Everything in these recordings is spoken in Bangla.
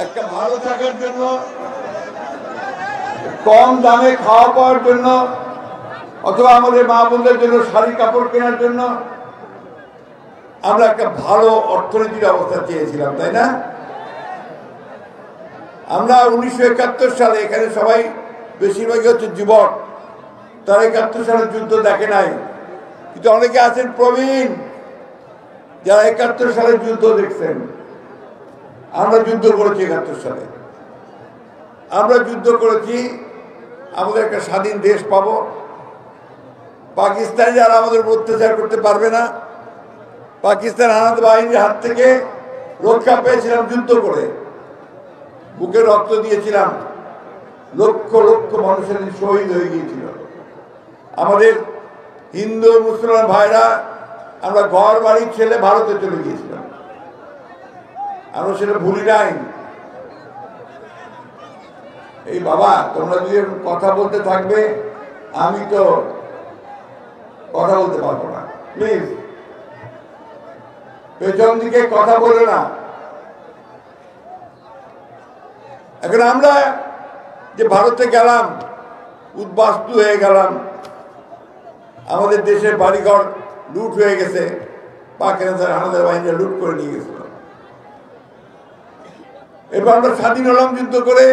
একটা ভালো থাকার জন্য, কম দামে খাওয়া পাওয়ার জন্য, অথবা আমাদের মা বোনদের জন্য শাড়ি কাপড় কেনার জন্য আমরা একটা ভালো অর্থনীতির অবস্থা চেয়েছিলাম, তাই না? আমরা 1971 সালে এখানে সবাই বেশিরভাগই হচ্ছে যুবক, তারা 71 সালের যুদ্ধ দেখে নাই, কিন্তু অনেকে আছেন প্রবীণ যারা 71 সালের যুদ্ধ দেখছেন। আমরা যুদ্ধ করেছি 71 সালে, আমরা যুদ্ধ করেছি আমাদের একটা স্বাধীন দেশ পাবো, পাকিস্তানি যারা আমাদের অত্যাচার করতে পারবে না, পাকিস্তান আনাদ বাহিনীর হাত থেকে রক্ষা পেয়েছিলাম যুদ্ধ করে, বুকে রক্ত দিয়েছিলাম, লক্ষ লক্ষ মানুষের শহীদ হয়ে গিয়েছিল। আমাদের হিন্দু মুসলমান ভাইরা আমরা ঘর বাড়ি ছেলে ভারতে চলে গিয়েছিলাম, আমরা সেটা ভুলি নাই। এই বাবা, তোমরা যদি কথা বলতে থাকবে আমি তো কথা বলতে পারবো না, প্লিজ পেছন দিকে কথা বলে না। এখন আমরা যে ভারতে গেলাম, উদ্বাস্তু হয়ে গেলাম, আমাদের দেশের বাড়িঘর লুট হয়ে গেছে, পাকিস্তান হানাদার বাহিনী লুট করে নিয়ে গেছিল। এরপর আমরা স্বাধীন হলাম, যুদ্ধ করে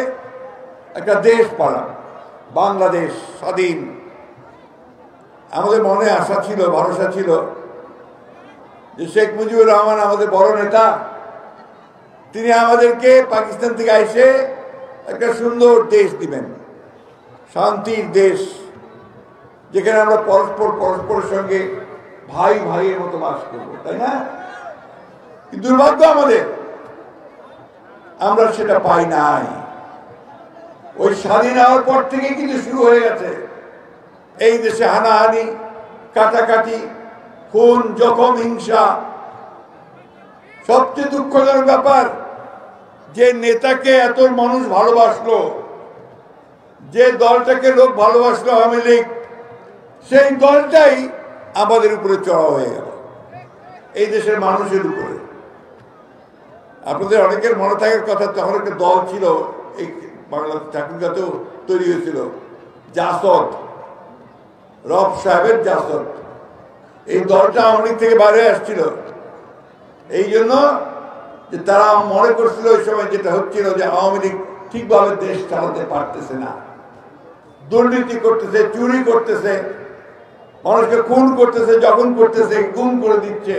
একটা দেশ পালাম, বাংলাদেশ স্বাধীন। আমাদের মনে আশা ছিল, ভরসা ছিল যে শেখ মুজিবুর রহমান আমাদের বড় নেতা, তিনি আমাদেরকে পাকিস্তান থেকে এসে একটা সুন্দর দেশ দিবেন, শান্তির দেশ, যেখানে আমরা পরস্পরের সঙ্গে ভাই ভাইয়ের মতো বাস করবো, তাই না? কিন্তু দুর্ভাগ্য আমাদের, আমরা সেটা পাই নাই। ওই স্বাধীন হওয়ার পর থেকে কিন্তু শুরু হয়ে গেছে এই দেশে হানাহানি, কাটাকাটি, খুন, জখম, হিংসা। সবচেয়ে দুঃখজনক ব্যাপার, যে নেতাকে এত মানুষ ভালোবাসলো, যে দলটাকে লোক ভালোবাসলো আওয়ামী লীগ, সেই দলটাই আমাদের উপরে চড়া হয়ে গেল, এই দেশের মানুষের উপরে। আপনাদের অনেকের মনে থাকার কথা, তখন একটা দল ছিল এই বাংলাদেশ চাকরিতেও তৈরি হয়েছিল, জাসদ, রব সাহেবের জাসদ। এই দলটা আওয়ামী লীগ থেকে বাইরে আসছিল এই জন্য যে তারা মনে করছিল ওই সময় যেটা হচ্ছিল যে আওয়ামী লীগ ঠিকভাবে দেশ চালাতে পারতেছে না, দুর্নীতি করতেছে, চুরি করতেছে, মানুষকে খুন করতেছে, যখন করতেছে গুম করে দিচ্ছে।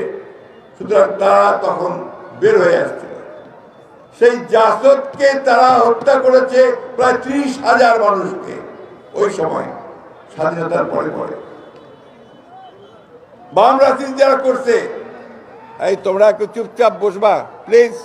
সুতরাং তারা তখন বের হয়ে আসছিল। সেই জাসদকে তারা হত্যা করেছে প্রায় 30,000 মানুষকে ওই সময়, স্বাধীনতার পরে পরে। বাম রাজনীতি যারা করছে, এই তোমরা একটু চুপচাপ বসবা প্লিজ।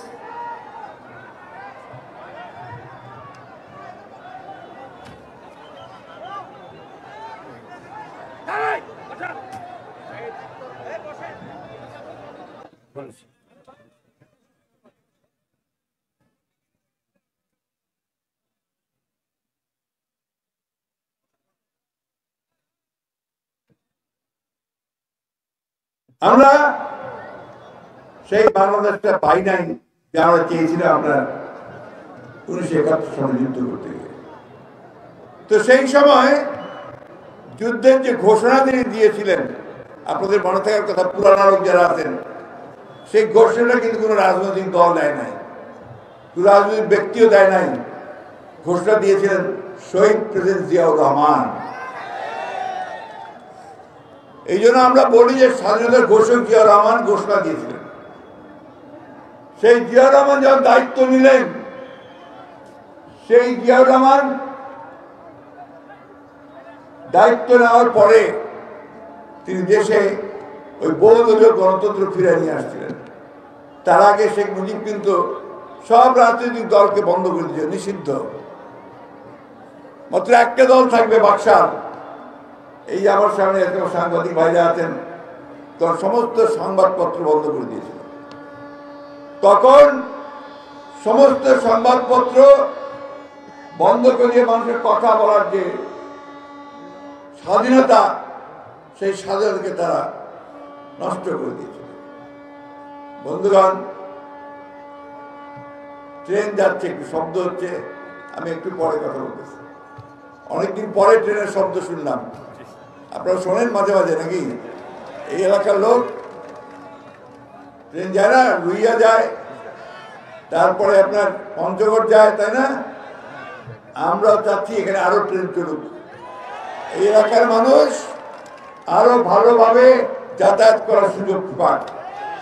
আমরা সেই বাংলাদেশটা পাই নাই যে আমরা চেয়েছিলাম আমরা 1971 সালে যুদ্ধ করতে গিয়ে। তো সেই সময় যুদ্ধের যে ঘোষণা তিনি দিয়েছিলেন, আপনাদের মনে থাকার কথা, পুরানা লোক যারা আছেন, সেই ঘোষণা কিন্তু কোনো রাজনৈতিক দল দেয় নাই, কোনো রাজনৈতিক ব্যক্তিও দেয় নাই। ঘোষণা দিয়েছিলেন শহীদ প্রেসিডেন্ট জিয়াউর রহমান। এই জন্য আমরা বলি যে স্বাধীনতার ঘোষক জিয়াউর রহমান ঘোষণা দিয়েছিলেন। সেই জিয়াউর রহমান যখন দায়িত্ব নিলেন, সেই জিয়াউর রহমান দায়িত্ব নেওয়ার পরে তিনি দেশে ওই বহুদলীয় গণতন্ত্র ফিরে নিয়ে আসছিলেন। তার আগে শেখ মুজিব কিন্তু সব রাজনৈতিক দলকে বন্ধ করে দিয়েছে, নিষিদ্ধ। মাত্র একটা দল থাকবে, বাকশাল। এই যে আমার সামনে এত সাংবাদিক ভাইরা আছেন, তখন সমস্ত সংবাদপত্র বন্ধ করে দিয়েছিল। তখন সমস্ত সংবাদপত্র বন্ধ করে দিয়ে মানুষের কথা বলার যে স্বাধীনতা, সেই স্বাধীনতাকে তারা নষ্ট করে দিয়েছিল। বন্ধুগণ, ট্রেন যাচ্ছে, একটু শব্দ হচ্ছে, আমি একটু পরে কথা বলতেছি। অনেকদিন পরে ট্রেনের শব্দ শুনলাম। আপনারা শোনেন মাঝে মাঝে নাকি? এই এলাকার লোক ট্রেন যায় না, রুইয়া যায়, তারপরে আপনার পঞ্চগড় যায়, তাই না? আমরাও চাচ্ছি এখানে আরো ট্রেন চলুক, এই এলাকার মানুষ আরো ভালোভাবে যাতায়াত করার সুযোগ পাক,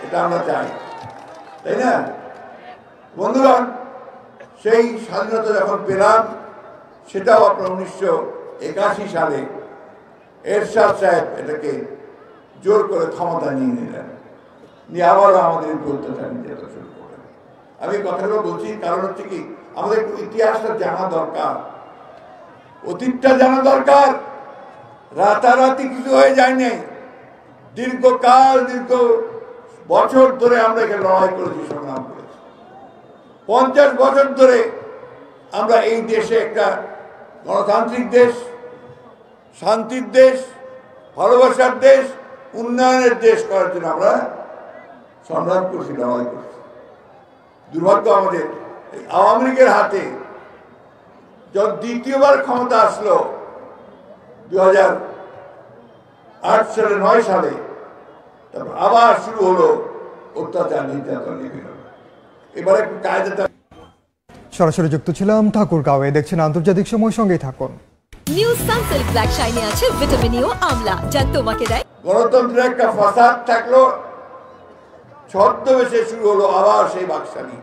এটা আমরা চাই, তাই না? বন্ধুগণ, সেই স্বাধীনতা যখন পেলাম, সেটাও আপনার 1981 সালে এরশাদ সাহেব এটাকে জোর করে ক্ষমতা নিয়ে নিলেন, নিয়ে আবারও আমাদের অত্যাচার নির্যাতন শুরু করলেন। আমি কথাগুলো বলছি কারণ হচ্ছে কি, আমাদের ইতিহাসটা জানা দরকার, অতীতটা জানা দরকার। রাতারাতি কিছু হয়ে যায়নি, দীর্ঘকাল, দীর্ঘ বছর ধরে আমরা এখানে লড়াই করেছি, সংগ্রাম করেছি। 50 বছর ধরে আমরা এই দেশে একটা গণতান্ত্রিক দেশ, শান্তির দেশ, ভালোবাসার দেশ, উন্নয়নের দেশ করার জন্য আমরা সংগ্রাম করছি, লড়াই করছি। দুর্ভাগ্য আমাদের আওয়ামী লীগের হাতে যখন দ্বিতীয়বার ক্ষমতা আসলো 2008 সালে 9 সালে, তারপর আবার শুরু হলো অত্যাচার, নির্যাতন, নিপীড়ন। এবারে একটু কায়দাটা। সরাসরি যুক্ত ছিলাম ঠাকুরগাঁওয়ে, দেখছেন আন্তর্জাতিক সময়, সঙ্গেই থাকুন। নিউ সানসিল্ক ব্ল্যাক শাইনে আছে ভিটামিন ই ও আমলা, যা তোমাকে দেয়। গণতন্ত্রের একটা ফাসাদ থাকলো, ছদ্মবেশে শুরু হলো আবার সেই বাকশালী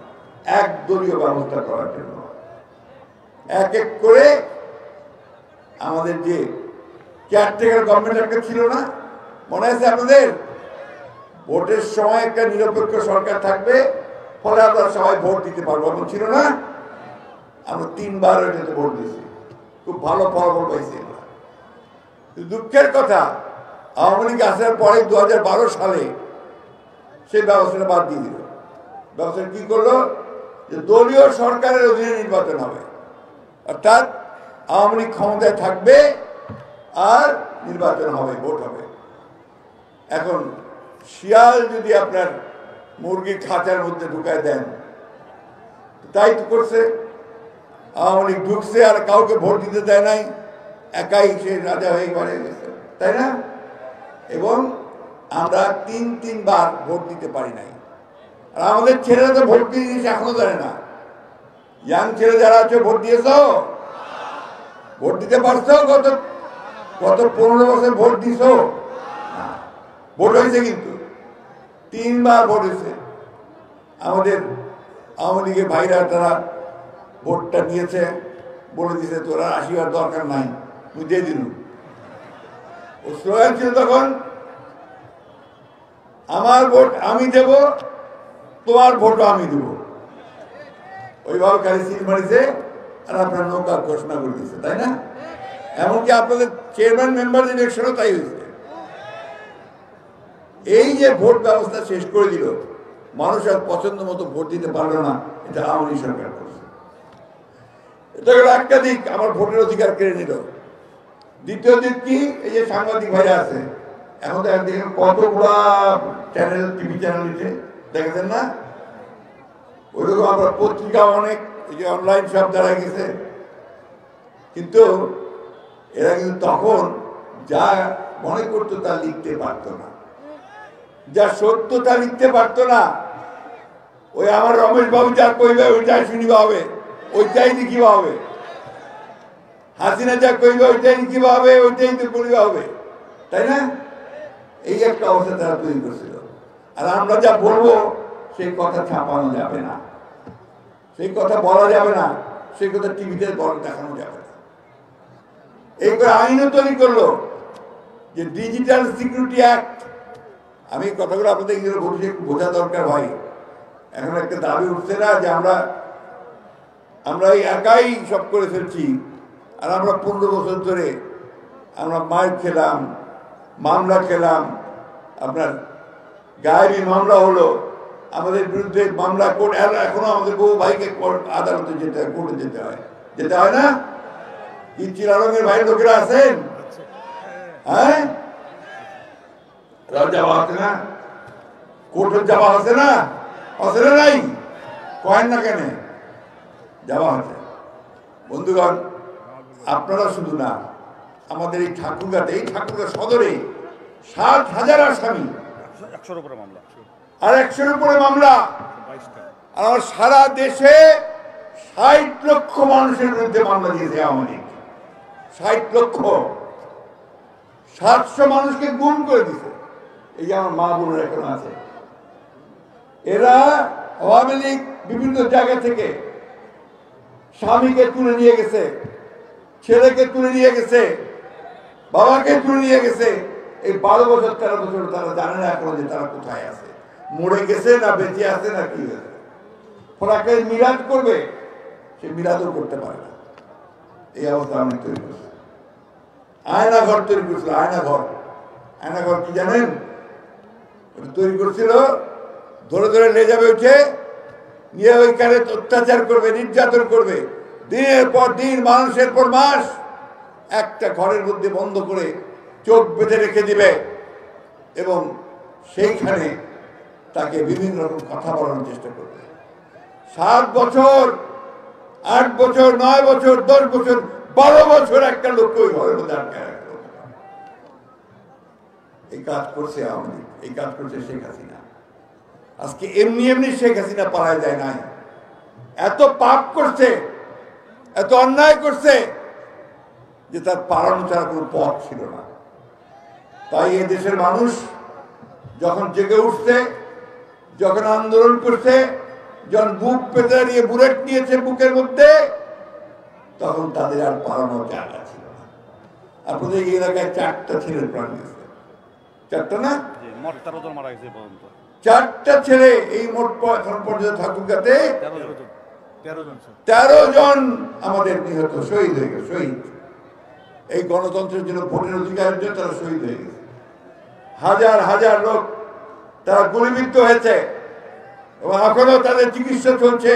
একদলীয় ব্যবস্থা করার জন্য। এক এক করে আমাদের যে কেয়ারটেকার গভর্নমেন্ট একটা ছিল না, মনে আছে আপনাদের? ভোটের সময় একটা নিরপেক্ষ সরকার থাকবে, ফলে আমরা সবাই ভোট দিতে পারবো, এমন ছিল না? আমরা 3 বার এটাতে ভোট দিয়েছি, খুব ভালো ফলাফল পাইছি আমরা। দুঃখের কথা, আওয়ামী লীগ আসার পরে 2012 সালে সেই ব্যবস্থাটা বাদ দিয়ে দিল। ব্যবস্থা কি করলো? যে দলীয় সরকারের অধীনে নির্বাচন হবে, অর্থাৎ আওয়ামী লীগ ক্ষমতায় থাকবে আর নির্বাচন হবে, ভোট হবে। এখন শিয়াল যদি আপনার মুরগির খাঁচার মধ্যে ঢুকায় দেন, তাই তো করছে। আওয়ামী লীগ ঢুকছে আর কাউকে ভোট দিতে দেয় নাই, একাই সে রাজা হয়ে গেছে, তাই না? এবং আমরা 3 বার ভোট দিতে পারি নাই। আর আমাদের ছেলেরা তো ভোট দিয়ে দিয়েছে, এখনো জানে না। ইয়াং ছেলে যারা আছে, ভোট দিয়েছ? ভোট দিতে পারছো? গত 15 বছর ভোট দিছ? ভোট হয়েছে, কিন্তু 3 বার ভোট হয়েছে। আমাদের আওয়ামী লীগের ভাইরা তারা ভোটটা নিয়েছে, বলে দিয়েছে তোরা আসিবার দরকার নাই, তুই দিয়ে দিল। ও স্লোগান ছিল তখন, আমার ভোট আমি দেব, তোমার ভোটও আমি দেব। ওইভাবে খালি সিল মারিছে আর আপনার নৌকা ঘোষণা করে দিচ্ছে, তাই না? এমনকি আপনাদের চেয়ারম্যান মেম্বার ইলেকশনও তাই হয়েছে। এই যে ভোট ব্যবস্থা শেষ করে দিল, মানুষ আর পছন্দ মতো ভোট দিতে পারলো না, এটা আওয়ামী লীগ সরকার করছে। এটা হলো একটা দিক, আমার ভোটের অধিকার কেড়ে নিল। দ্বিতীয় দিক কি? এই যে সাংবাদিক ভাইরা আছে, এখন তো দেখেন কতগুলা চ্যানেল, টিভি চ্যানেল নিচ্ছে, দেখেছেন না? ওইরকম আমরা পত্রিকা অনেক, এই যে অনলাইন সব দাঁড়া গেছে। কিন্তু এরা কিন্তু তখন যা মনে করতো তা লিখতে পারতো না, যা সত্য তা লিখতে পারতো না। ওই আমার রমেশ বাবু যা কইবে ওইটাই শুনিবা হবে, ওইটাই লিখিবা হবে। হাসিনা যা কইবে ওইটাই লিখিবা হবে, ওইটাই তো বলিবা হবে, তাই না? এই একটা অবস্থা তারা তৈরি করছিল। আর আমরা যা বলবো সেই কথা ছাপানো যাবে না, সেই কথা বলা যাবে না, সেই কথা টিভিতে দেখানো যাবে না। এই করে আইনও তৈরি করলো যে ডিজিটাল সিকিউরিটি অ্যাক্ট। আমি কথাগুলো আপনাদের বলছি, একটু বোঝা দরকার ভাই। এখন একটা দাবি উঠছে না যে আমরা একাই সব করে ফেলছি, আর আমরা 15 বছর ধরে আমরা মার খেলাম, মামলা খেলাম, আপনার গায়েবী মামলা হলো, আমাদের বিরুদ্ধে মামলা কোর্ট, এখনো আমাদের বহু ভাইকে আদালতে যেতে হয়, কোর্টে যেতে হয় না? কি চিরারঙের ভাইয়ের লোকেরা আছেন? হ্যাঁ, যাওয়া আছে না? কোর্টের যাওয়া আছে না? আছে না? নাই কয়েন না কেন? যাওয়া হয়েছে। বন্ধুগণ, আপনারা শুধু না, আমাদের এই ঠাকুরগাঁতে, এই ঠাকুরগাঁ সদরে 60,000 আসামি, 100-এর উপরে মামলা, আর 100-এর উপরে মামলা। আর আমার সারা দেশে 60 লক্ষ মানুষের বিরুদ্ধে মামলা দিয়েছে আওয়ামী লীগ। 60 লক্ষ, 700 মানুষকে গুম করে দিছে। এই যে আমার মা বোনের এখন আছে, এরা আওয়ামী লীগ বিভিন্ন জায়গা থেকে স্বামীকে তুলে নিয়ে গেছে, ছেলেকে তুলে নিয়ে গেছে, বাবাকে তুলে নিয়ে গেছে। এই 12 বছর 13 বছর তারা জানে না এখনো যে তারা কোথায় আছে, মরে গেছে না বেঁচে আছে না কি হয়েছে। ফলাকে মিলাদ করবে, সে মিলাদও করতে পারে না। এই অবস্থা আমি তৈরি করছি। আয়না ঘর তৈরি করছিল, আয়না ঘর। আয়না ঘর কি জানেন? তৈরি করছিল, ধরে ধরে নিয়ে যাবে, উঠে নিয়ে ওইখানে অত্যাচার করবে, নির্যাতন করবে, দিনের পর দিন, মানুষের পর মাস, একটা ঘরের মধ্যে বন্ধ করে চোখ বেঁধে রেখে দিবে এবং সেইখানে তাকে বিভিন্ন রকম কথা বলানোর চেষ্টা করবে। 7 বছর, 8 বছর, 9 বছর, 10 বছর, 12 বছর একটা লোককে ওই ঘরের মধ্যে আটকায় রাখলো। এই কাজ করছে আওয়ামী লীগ, এই কাজ করছে শেখ হাসিনা। আজকে এমনি এমনি শেখ হাসিনা পালায় যায় নাই, এত পাপ করছে, এত অন্যায় করছে যে তার পালানো ছাড়া কোনো পথ ছিল না। তাই এই দেশের মানুষ যখন জেগে উঠছে, যখন আন্দোলন করছে, যখন বুক পেতে নিয়ে বুলেট নিয়েছে বুকের মধ্যে, তখন তাদের আর পালানোর জায়গা ছিল না। আপনাদের এই এলাকায় 4টা ছেলের প্রাণ গেছে, 4টা না? মোট 13 জন মারা গেছে পর্যন্ত। 4টা ছেলে এই মোট এখন পর্যন্ত ঠাকুরগাঁতে 13 জন আমাদের নিহত, শহীদ হয়ে গেছে। শহীদ এই গণতন্ত্রের জন্য, ভোটের অধিকারের জন্য তারা শহীদ হয়ে গেছে। হাজার হাজার লোক তারা গুলিবিদ্ধ হয়েছে এবং এখনো তাদের চিকিৎসা চলছে।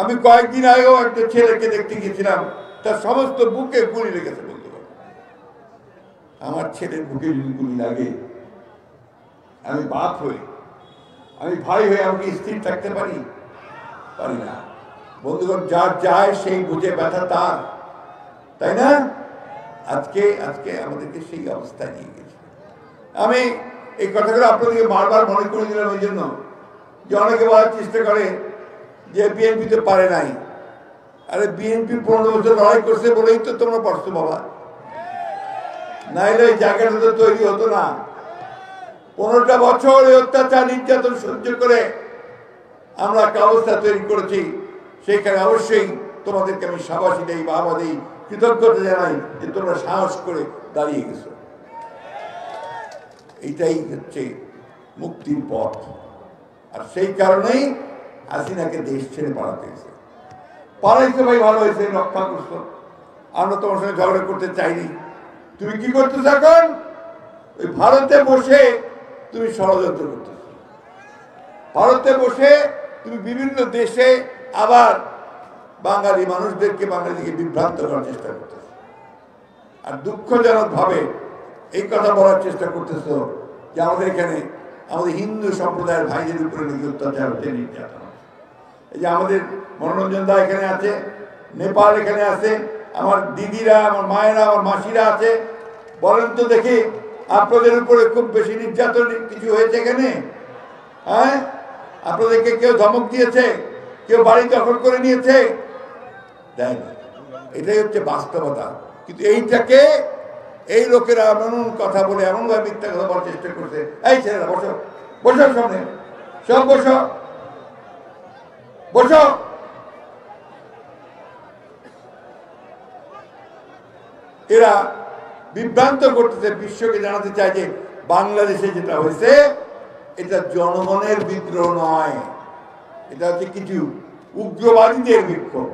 আমি কয়েকদিন আগেও একটা ছেলেকে দেখতে গিয়েছিলাম, তার সমস্ত বুকে গুলি লেগেছে। বলতে পারবো আমার ছেলের বুকে যদি গুলি লাগে, আমি বাপ হই, আমি ভাই হয়ে আমাকে স্থির থাকতে পারি? পারি না। বন্ধুগণ, যার যায় সেই বুঝে ব্যথা তার, তাই না? আজকে আজকে আমাদেরকে সেই অবস্থায় নিয়ে গেছে। আমি এই কথাগুলো আপনাদেরকে বারবার মনে করে দিলাম এই জন্য যে অনেকে বলার চেষ্টা করে যে বিএনপি তো পারে নাই। আরে বিএনপি 15 বছর লড়াই করছে বলেই তো তোমরা পারছো বাবা, নাইলে এই জায়গাটা তো তৈরি হতো না। 15টা বছর এই অত্যাচার নির্যাতন সহ্য করে আমরা একটা অবস্থা তৈরি করেছি। সেইখানে অবশ্যই তোমাদেরকে আমি সাবাসী দেই, বাবা দেই, কৃতজ্ঞতা জানাই যে তোমরা সাহস করে দাঁড়িয়ে গেছো। এইটাই হচ্ছে মুক্তির পথ। আর সেই কারণেই হাসিনাকে দেশ ছেড়ে পালাতে হয়েছে। পালাইছে ভাই, ভালো হয়েছে, রক্ষা করছো। আমরা তোমার সঙ্গে ঝগড়া করতে চাইনি। তুমি কি করতেছ এখন? ওই ভারতে বসে তুমি ষড়যন্ত্র করতেছ। ভারতে বসে তুমি বিভিন্ন দেশে আবার বাঙালি মানুষদেরকে, বাঙালিকে বিভ্রান্ত করার চেষ্টা করতেছ। আর দুঃখজনক ভাবে এই কথা বলার চেষ্টা করতেছ যে আমাদের এখানে আমাদের হিন্দু সম্প্রদায়ের ভাইদের উপরে নাকি অত্যাচার হচ্ছে, নির্যাতন। এই যে আমাদের মনোরঞ্জন দা এখানে আছে, নেপাল এখানে আছে, আমার দিদিরা, আমার মায়েরা, আমার মাসিরা আছে। বলেন তো দেখি, আপনাদের উপরে খুব বেশি নির্যাতন কিছু হয়েছে এখানে? হ্যাঁ, আপনাদেরকে কেউ ধমক দিয়েছে? কেউ বাড়ি দখল করে নিয়েছে? দেয় না। এটাই হচ্ছে বাস্তবতা। কিন্তু এইটাকে এই লোকেরা এমন কথা বলে, এমনভাবে মিথ্যা কথা বলার চেষ্টা করছে। এই ছেলেরা বসো, বসো, সামনে সব বসো, বসো। এরা বিভ্রান্ত করতেছে, বিশ্বকে জানাতে চায় যে বাংলাদেশে যেটা হয়েছে এটা জনগণের বিদ্রোহ নয়, এটা হচ্ছে কিছু উগ্রবাদীদের বিক্ষোভ।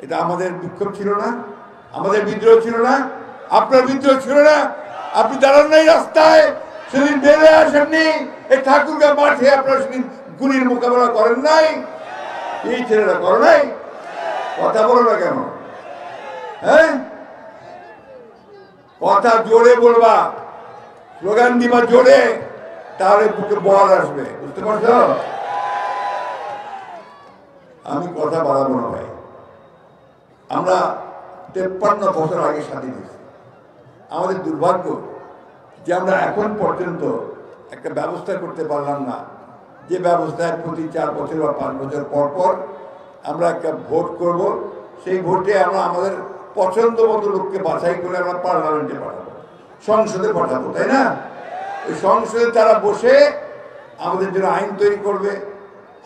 এটা আমাদের বিক্ষোভ ছিল না, আমাদের বিদ্রোহ ছিল না, আপনার বিদ্রোহ ছিল না। আপনি দাঁড়ান নাই রাস্তায়, সেদিন বেড়ে আসেননি এই ঠাকুরগাঁ মাঠে, আপনারা সেদিন গুলির মোকাবেলা করেন নাই। এই ছেলেরা করে নাই, কথা বলো না কেন? হ্যাঁ, কথা জোরে বলবা, স্লোগান দিবা জোরে, তাহলে বুকে বল আসবে। বুঝতে পারছো? আমি কথা বাড়াবো না ভাই। আমরা 53 বছর আগে স্বাধীন হয়েছি। আমাদের দুর্ভাগ্য যে আমরা এখন পর্যন্ত একটা ব্যবস্থা করতে পারলাম না, যে ব্যবস্থায় প্রতি 4 বছর বা 5 বছর পর পর আমরা একটা ভোট করব, সেই ভোটে আমরা আমাদের পছন্দ মতো লোককে বাছাই করে আমরা পার্লামেন্টে পাঠাবো, সংসদে পাঠাবো, তাই না? ওই সংসদে তারা বসে আমাদের জন্য আইন তৈরি করবে,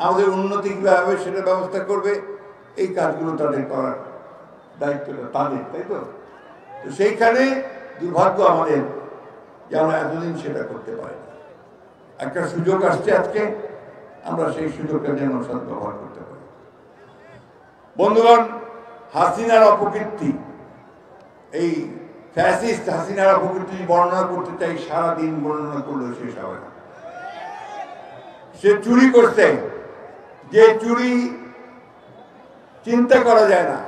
আমাদের উন্নতি কীভাবে হবে সেটা ব্যবস্থা করবে। এই কাজগুলো তাদের করার দায়িত্বটা তাদের, তাই তো? তো সেইখানে দুর্ভাগ্য আমাদের যে আমরা এতদিন সেটা করতে পারি না। একটা সুযোগ আসছে আজকে, আমরা সেই সুযোগটা যেন সদ্ব্যবহার করতে পারি। বন্ধুগণ, হাসিনার অপকীর্তি, এই ফ্যাসিস্ট হাসিনার অপকীর্তি বর্ণনা করতে চাই, সারাদিন বর্ণনা করলেও শেষ হবে না। সে চুরি করছে, যে চুরি চিন্তা করা যায় না।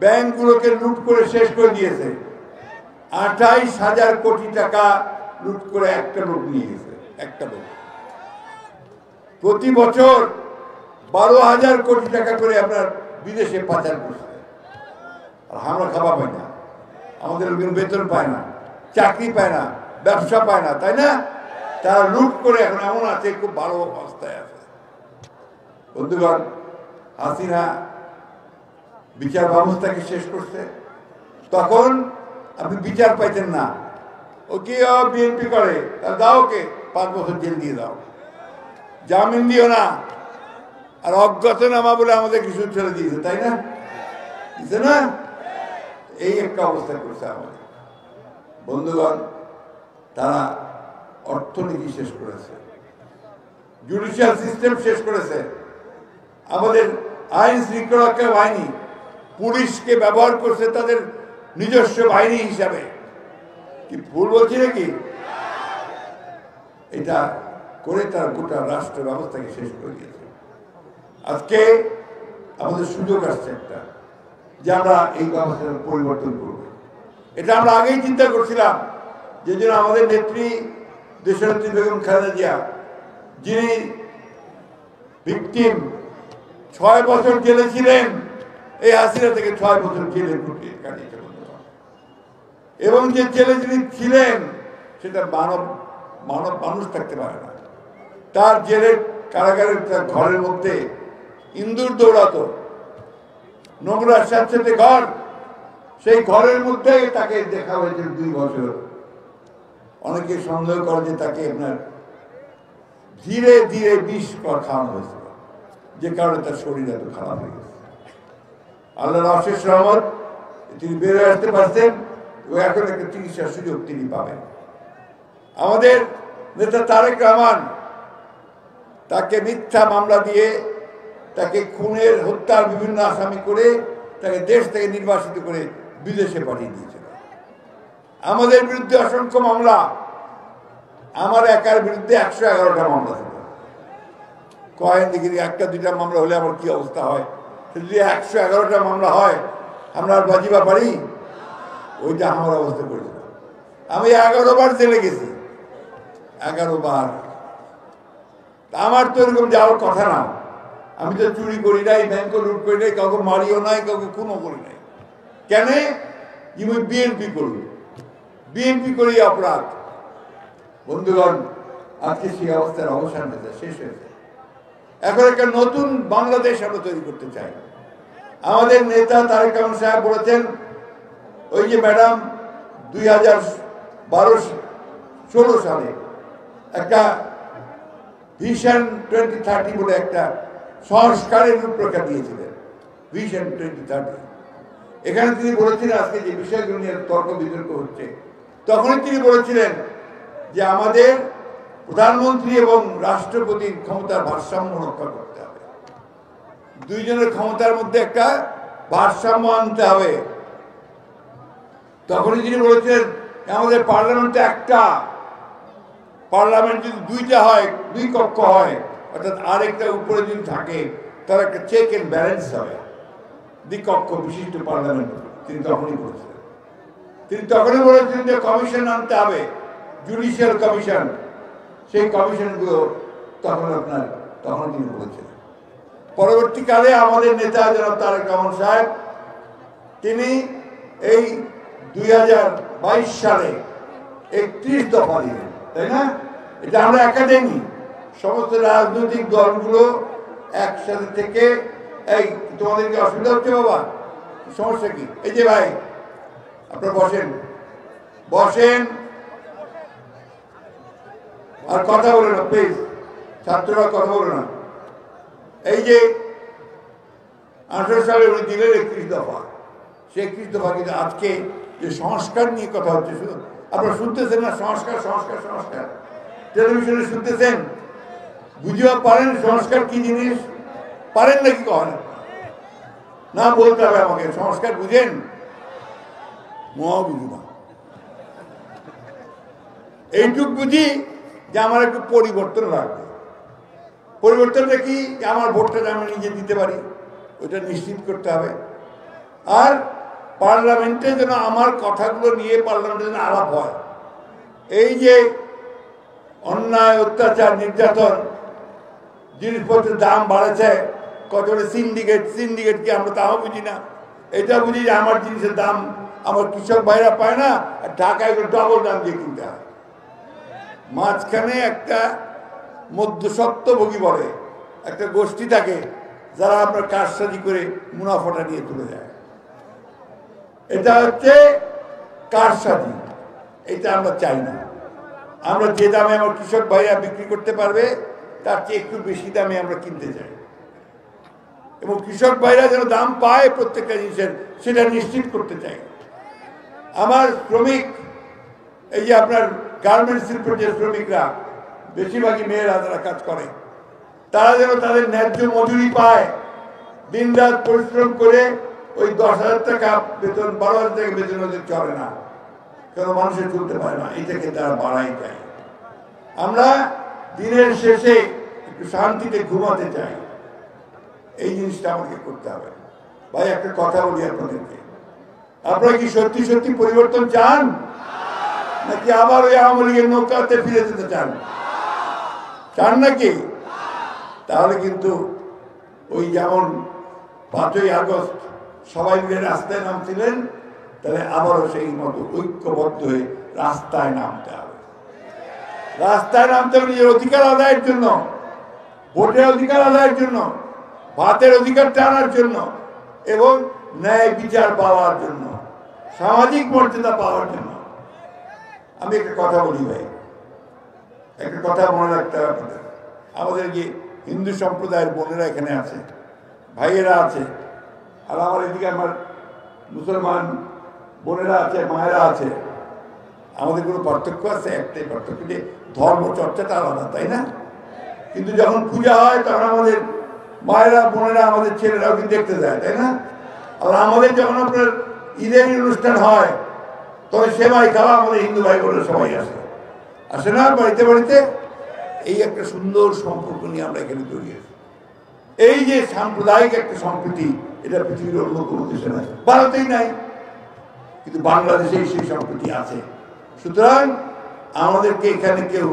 ব্যাংকগুলোকে লুট করে শেষ করে দিয়েছে। 28,000 কোটি টাকা লুট করে একটা লোক নিয়ে গেছে, একটা লোক। প্রতি বছর 12,000 কোটি টাকা করে আপনার বিদেশে পাচার করছে। আর আমরা খাওয়া পাই না, আমাদের লোকের বেতন পায় না, চাকরি পায় না, ব্যবসা পায় না, তাই না? তারা লুট করে এখন এমন আছে, খুব ভালো অবস্থায় আছে। বন্ধুগণ, হাসিনা বিচার ব্যবস্থাকে শেষ করছে। তখন আপনি বিচার পাইতেন না, ও কি বিএনপি করে, তার দাও কে 5 বছর জেল দিয়ে দাও, জামিন দিও না, আর অজ্ঞাতনামা বলে আমাদের কিছু ছেড়ে দিয়েছে, তাই না? দিছে না? এই একটা অবস্থা করছে আমাদের। বন্ধুগণ, তারা অর্থনীতি শেষ করেছে, জুডিশিয়াল সিস্টেম শেষ করেছে, আমাদের আইন শৃঙ্খলা বাহিনী, পুলিশকে ব্যবহার করছে তাদের নিজস্ব বাহিনী হিসাবে। কি ভুল বলছি নাকি? এটা করে তার গোটা রাষ্ট্র ব্যবস্থাকে শেষ করে দিয়েছে। আজকে আমাদের সুযোগ আসছে একটা, যে আমরা এই ব্যবস্থার পরিবর্তন করব। এটা আমরা আগেই চিন্তা করছিলাম, যে জন্য আমাদের নেত্রী দেশনেত্রী বেগম খালেদা জিয়া, যিনি ভিকটিম, 6 বছর জেলে ছিলেন, এই হাসিনা থেকে 6 বছর জেলে কাটিয়েছে। এবং যে জেলে যিনি ছিলেন সেটা মানুষ থাকতে পারে না। তার জেলের কারাগারের ঘরের মধ্যে ইন্দুর দৌড়াতো, নোংরা স্যাঁতস্যাঁতে ঘর, সেই ঘরের মধ্যে তাকে দেখা হয়েছে 2 বছর। অনেকে সন্দেহ করে যে তাকে আপনার ধীরে ধীরে বিষ খাওয়ানো হয়েছিল, যে কারণে তার শরীর এত খারাপ হয়ে গেছে। আল্লাহর অশেষ রহমত, তিনি বেরোয় আসতে পারছেন এবং এখন একটা চিকিৎসার সুযোগ তিনি পাবেন। আমাদের নেতা তারেক রহমান, তাকে মিথ্যা মামলা দিয়ে, তাকে খুনের হত্যার বিভিন্ন আসামি করে, তাকে দেশ থেকে নির্বাসিত করে বিদেশে পাঠিয়ে দিয়েছিল। আমাদের বিরুদ্ধে অসংখ্য মামলা, আমার একার বিরুদ্ধে 111টা মামলা ছিল। কয়েন দেখি 1-2টা মামলা হলে আমার কি অবস্থা হয়, যদি 111টা মামলা হয় আমরা আর বাজিবা পারি? ওইটা আমার অবস্থা করেছিল। আমি 11 বার জেলে গেছি, 11 বার। আমার তো এরকম যাওয়ার কথা না। আমি তো চুরি করি নাই, ব্যাংক লুট করি নাই, কাউকে মারিও নাই, কাউকে খুনও করি নাই। কেন? বিএনপি করবো, বিএনপি করি অপরাধ। বন্ধুগণ, আজকে সেই অবস্থার অবসান হয়েছে, শেষ হয়েছে। এখন একটা নতুন বাংলাদেশ আমরা তৈরি করতে চাই। আমাদের নেতা তারেক রহমান সাহেব বলেছেন, ওই যে ম্যাডাম 2012-16 সালে একটা ভিশন 2030 বলে একটা সংস্কারের রূপরেখা দিয়েছিলেন, ভিশন 2030। এখানে তিনি বলেছিলেন, আজকে যে বিষয়গুলো নিয়ে তর্ক বিতর্ক হচ্ছে, তখনই তিনি বলেছিলেন যে আমাদের প্রধানমন্ত্রী এবং রাষ্ট্রপতির ক্ষমতার ভারসাম্য রক্ষা করতে হবে। দুইজনের ক্ষমতার মধ্যে একটা ভারসাম্য আনতে হবে। তখনই তিনি বলেছিলেন আমাদের পার্লামেন্টে একটা, পার্লামেন্ট যদি 2টা হয়, 2 কক্ষ হয়, অর্থাৎ আরেকটা উপরে যদি থাকে, তার একটা চেক এন্ড ব্যালেন্স হবে, দ্বিকক্ষ বিশিষ্ট পার্লামেন্ট। তিনি তখনই বলেছিলেন। তিনি তখনই বলেছিলেন যে কমিশন আনতে হবে, জুডিশিয়াল কমিশন। সেই কমিশনগুলো তখন তিনি বলেছিলেন। পরবর্তীকালে আমাদের নেতা জনাব তারেক রহমান সাহেব তিনি এই 2022 সালে 31 দফা দিলেন, তাই না? এটা আমরা একাডেমি সমস্ত রাজনৈতিক দলগুলো একসাথে থেকে, এই তোমাদেরকে অসুবিধা হচ্ছে বাবা, সমস্যা কি? এই যে ভাই আপনারা বসেন বসেন আর কথা বলে না প্লিজ, ছাত্ররা কথা বলে না। এই যে 18 সালে উনি দিলেন 31 দফা, সে 31 দফা কিন্তু আজকে যে সংস্কার নিয়ে কথা হচ্ছে, শুধু আপনারা শুনতেছেন না? সংস্কার সংস্কার সংস্কার, টেলিভিশনে শুনতেছেন, বুঝিও পারেন সংস্কার কি জিনিস? পারেন নাকি কখন? না বলতে হবে আমাকে, সংস্কার বুঝেন? মহা বুঝু না। এইটুক বুঝি যে আমার একটু পরিবর্তন লাগবে। পরিবর্তনটা কি? আমার ভোটটা আমি নিজে দিতে পারি, ওইটা নিশ্চিত করতে হবে। আর পার্লামেন্টে যেন আমার কথাগুলো নিয়ে পার্লামেন্টে যেন আলাপ হয়। এই যে অন্যায়, অত্যাচার, নির্যাতন, জিনিসপত্রের দাম বাড়েছে, কত সিন্ডিকেট, সিন্ডিকেট কি আমরা তাও বুঝি না। এটা বুঝি যে আমার জিনিসের দাম আমার কৃষক ভাইরা পায় না, আর ঢাকায় ডবল দাম দিয়ে কিনতে হয়। মাঝখানে একটা মধ্যস্বত্বভোগী বলে একটা গোষ্ঠী থাকে, যারা আপনার কারসাজি করে মুনাফাটা নিয়ে তুলে যায়। এটা হচ্ছে কারসাজি, এটা আমরা চাই না। আমরা যে দামে আমার কৃষক ভাইরা বিক্রি করতে পারবে তার চেয়ে একটু বেশি দামে আমরা কিনতে চাই, এবং কৃষক ভাইরা যেন দাম পায় প্রত্যেকটা জিনিসের, সেটা নিশ্চিত করতে চাই। আমার শ্রমিক, এই যে আপনার গার্মেন্টস শিল্পের যে শ্রমিকরা, বেশিরভাগই মেয়েরা যারা কাজ করে, তারা যেন তাদের ন্যায্য মজুরি পায়। দিন রাত পরিশ্রম করে ওই 10,000 টাকা বেতন, 12,000 টাকা বেতন ওদের চলে না, কেন মানুষের চলতে পারে না, এটাকে তারা বাড়াই চায়। আমরা দিনের শেষে একটু শান্তিতে ঘুমাতে চাই, এই জিনিসটা আমাকে করতে হবে। ভাই একটা কথা বলি আপনাদেরকে, আপনারা কি সত্যি সত্যি পরিবর্তন চান, নাকি আবার ওই আওয়ামী লীগের নৌকাতে ফিরে যেতে চান? চান নাকি? তাহলে কিন্তু ওই যেমন 5ই আগস্ট সবাই মিলে রাস্তায় নামছিলেন, তাহলে আবারও সেই মতো ঐক্যবদ্ধ হয়ে রাস্তায় নামতে হবে। রাস্তায় নামতে হবে নিজের অধিকার আদায়ের জন্য, ভোটের অধিকার আদায়ের জন্য, ভাতের অধিকারটা আনার জন্য, এবং ন্যায় বিচার পাওয়ার জন্য, সামাজিক মর্যাদা পাওয়ার জন্য। আমি একটা কথা বলি ভাই, একটা কথা মনে রাখতে হবে। আমাদের যে হিন্দু সম্প্রদায়ের বোনেরা এখানে আছে, ভাইয়েরা আছে, আর আমার এদিকে আমার মুসলমান বোনেরা আছে, মায়েরা আছে। আমাদের কোনো পার্থক্য আছে? একটাই পার্থক্য, যে ধর্ম চর্চাটা আলাদা, তাই না? কিন্তু যখন পূজা হয় তখন আমাদের মায়েরা, বোনেরা, আমাদের ছেলেরাও কিন্তু দেখতে যায়, তাই না? আর আমাদের যখন আপনার ঈদের অনুষ্ঠান হয়, তবে সেবাই খাওয়া আমাদের হিন্দু ভাই বোনেরা সবাই আসে না বাড়িতে বাড়িতে। এই একটা সুন্দর সম্পর্ক নিয়ে আমরা এখানে জড়িয়েছি। এই যে সাম্প্রদায়িক একটা সম্প্রীতি, এটা পৃথিবীর অন্য কোনো দেশে নাই, ভারতেই নাই, কিন্তু বাংলাদেশেই সেই সম্প্রীতি আছে। সুতরাং আমাদেরকে এখানে কেউ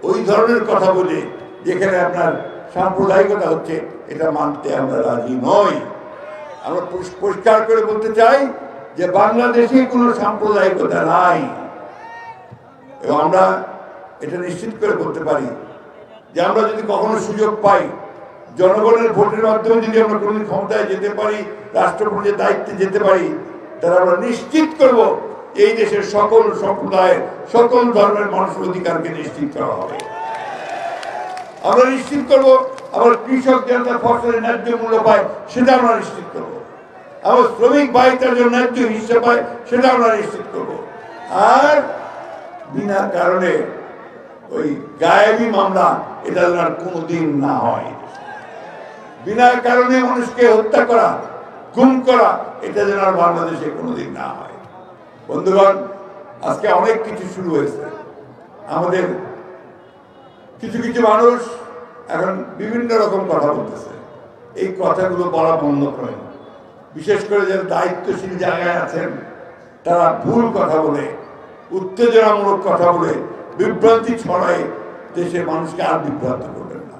ওই ধরনের কথা বলে যেখানে আপনার সাম্প্রদায়িকতা হচ্ছে, এটা মানতে আমরা রাজি নই। আমরা পরিষ্কার করে বলতে চাই যে বাংলাদেশে কোনো সাম্প্রদায়িকতা নাই, এবং আমরা এটা নিশ্চিত করে বলতে পারি যে আমরা যদি কখনো সুযোগ পাই, জনগণের ভোটের মাধ্যমে যদি আমরা কোনোদিন ক্ষমতায় যেতে পারি, রাষ্ট্রপতির দায়িত্বে যেতে পারি, তাহলে আমরা নিশ্চিত করব এই দেশের সকল সম্প্রদায়ের, সকল ধর্মের মানুষের অধিকারকে নিশ্চিত করা হবে। আমরা নিশ্চিত করব আমার কৃষক জনতা ফসলের ন্যায্য মূল্য পায়, সেটা আমরা নিশ্চিত করব। আমার শ্রমিক ভাই তার জন্য ন্যায্য হিসেবে পায়, সেটা আমরা নিশ্চিত করব। আর বিনা কারণে ওই গায়েবী মামলা, এটা যেন আর কোনোদিন না হয়। বিনা কারণে মানুষকে হত্যা করা, গুম করা, এটা যেন আর বাংলাদেশে কোনোদিন না হয়। বন্ধুগণ, আজকে অনেক কিছু শুরু হয়েছে। আমাদের কিছু কিছু মানুষ এখন বিভিন্ন রকম কথা বলতেছে, এই কথাগুলো বলা বন্ধ করেন। বিশেষ করে যারা দায়িত্বশীল জায়গায় আছেন, তারা ভুল কথা বলে, উত্তেজনামূলক কথা বলে, বিভ্রান্তি ছড়ায়, দেশের মানুষকে আর বিভ্রান্ত করবেন না।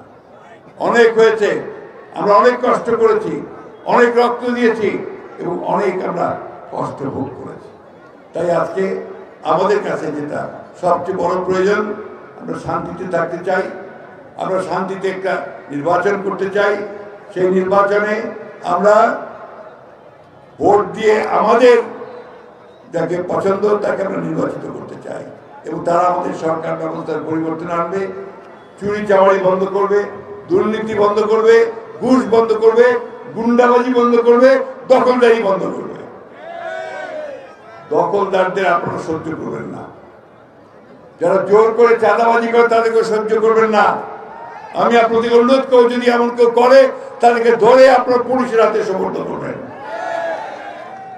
অনেক হয়েছে, আমরা অনেক কষ্ট করেছি, অনেক রক্ত দিয়েছি এবং অনেক আমরা কষ্ট ভোগ করেছি। তাই আজকে আমাদের কাছে যেটা সবচেয়ে বড় প্রয়োজন, আমরা শান্তিতে থাকতে চাই, আমরা শান্তিতে একটা নির্বাচন করতে চাই। সেই নির্বাচনে আমরা ভোট দিয়ে আমাদের যাকে পছন্দ তাকে আমরা নির্বাচিত করতে চাই এবং তারা আমাদের সরকার ব্যবস্থার পরিবর্তন আনবে, চুরি চামারি বন্ধ করবে, দুর্নীতি বন্ধ করবে, ঘুষ বন্ধ করবে, গুন্ডাবাজি বন্ধ করবে, দখলদারি বন্ধ করবে। দখলদারদের আপনারা সহ্য করবেন না, যারা জোর করে চাঁদাবাজি করে তাদেরকে সহ্য করবেন না। আমি আপনাদেরকে অনুরোধ করব, যদি এমন কেউ করে তাদেরকে ধরে আপনার পুলিশের হাতে সোপর্দ করবেন।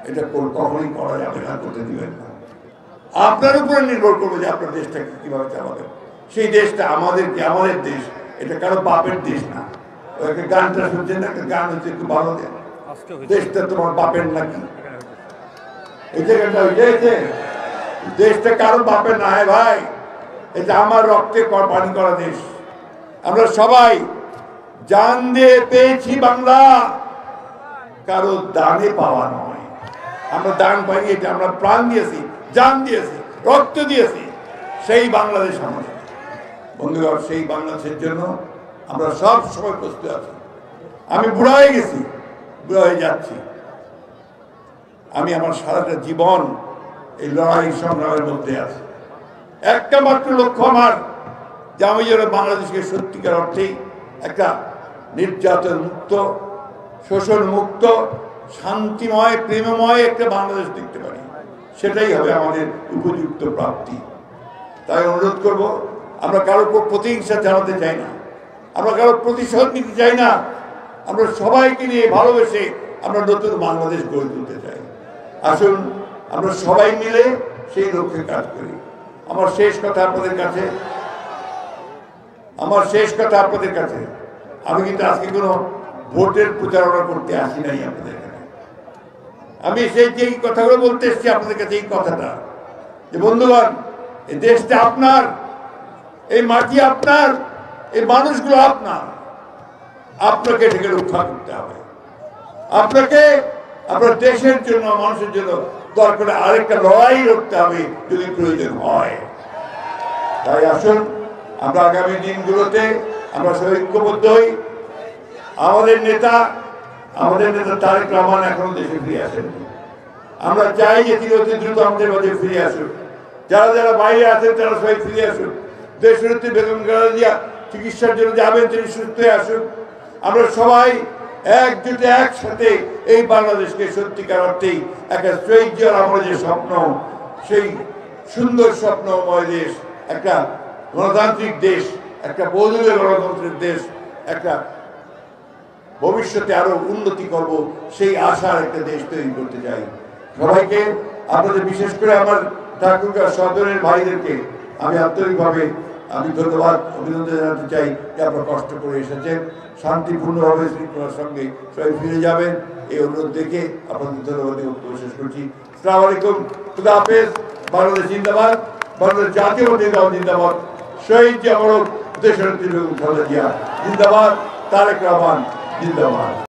এটা কখনোই করা যাবে না, করতে দিবেন না। আপনার উপরে নির্ভর করবে যে আপনার দেশটাকে কিভাবে চালাবেন। সেই দেশটা আমাদেরকে, আমাদের দেশ, এটা কারো বাপের দেশ না। ওকে গানটা শুনছেন না, একটা গান হচ্ছে একটু ভালো দেন, দেশটা তোমার বাপের নাকি, এই জায়গাটা হয়েছে। দেশটা কারো বাপের না ভাই, এটা আমার রক্তে পানি করা দেশ। আমরা সবাই জান দিয়ে পেয়েছি বাংলা, কারো দানে পাওয়া নয়। আমরা দান পাইনি, এটা আমরা প্রাণ দিয়েছি, জান দিয়েছি, রক্ত দিয়েছি। সেই বাংলাদেশ আমাদের বন্ধুগণ, সেই বাংলাদেশের জন্য আমরা সব সময় প্রস্তুত আছি। আমি বুড়া হয়ে গেছি, বুড়া হয়ে যাচ্ছি। আমি আমার সারাটা জীবন এই লড়াই সংগ্রামের মধ্যে আছি। একটা মাত্র লক্ষ্য আমার, যে আমি যেন বাংলাদেশকে সত্যিকার অর্থেই একটা নির্যাতন মুক্ত, শোষণ মুক্ত, শান্তিময়, প্রেমময় একটা বাংলাদেশ দেখতে পারি। সেটাই হবে আমাদের উপযুক্ত প্রাপ্তি। তাই অনুরোধ করব, আমরা কারো প্রতিহিংসা চালাতে চাই না, আমরা কারো প্রতিশোধ নিতে চাই না। আমরা সবাইকে নিয়ে ভালোবেসে আমরা নতুন বাংলাদেশ গড়ে তুলতে চাই। আসুন আমরা সবাই মিলে সেই লক্ষ্যে কাজ করি। আমার শেষ কথা আপনাদের কাছে, আমি কিন্তু আজকে কোনো ভোটের প্রচারণা করতে আসি নাই আপনাদের কাছে। আমি সেই যে কথাগুলো বলতে এসেছি আপনাদের কাছে, এই কথাটা যে বন্ধুগণ, এই দেশটা আপনার, এই মাটি আপনার, এই মানুষগুলো আপনার। আপনাকে এটাকে রক্ষা করতে হবে। আপনাকে আপনার দেশের জন্য, মানুষের জন্য দরকার আরেকটা লড়াই করতে হবে যদি প্রয়োজন হয়। তাই আসুন আমরা আগামী দিনগুলোতে আমরা সবাই ঐক্যবদ্ধ হই। আমাদের নেতা তারেক রহমান এখনো দেশে ফিরে আসেন। আমরা চাই যে তিনি অতি দ্রুত আমাদের মাঝে ফিরে আসুন। যারা যারা বাইরে আছেন তারা সবাই ফিরে আসুন। দেশনেত্রী বেগম খালেদা জিয়া চিকিৎসার জন্য যাবেন, তিনি সুস্থ হয়ে আসুন। আমরা সবাই একজোটে একসাথে এই বাংলাদেশকে সত্যিকার অর্থেই একটা ঐতিহ্যের আমার যে স্বপ্ন, সেই সুন্দর স্বপ্নময় দেশ, একটা গণতান্ত্রিক দেশ, একটা বহুদলীয় গণতন্ত্রের দেশ, একটা ভবিষ্যতে আরো উন্নতি করব সেই আশার একটা দেশ তৈরি করতে চাই। সবাইকে, আপনাদের বিশেষ করে আমার ঠাকুরগাঁও সদরের ভাইদেরকে আমি আন্তরিকভাবে ধন্যবাদ, অভিনন্দন জানাতে চাই যে আপনারা কষ্ট করে এসেছেন। শান্তিপূর্ণভাবে শৃঙ্খলার সঙ্গে সবাই ফিরে যাবেন, এই অনুরোধ দেখে আপনাদের ধন্যবাদ বক্তব্য শেষ করছি। আসসালামু আলাইকুম, খুদা হাফেজ। বাংলাদেশ জিন্দাবাদ, বাংলাদেশ জাতীয়তাবাদী দল জিন্দাবাদ, শহীদ জামরক দেশনেত্রী বেগম খালেদা জিয়া জিন্দাবাদ, তারেক রহমান জিন্দাবাদ।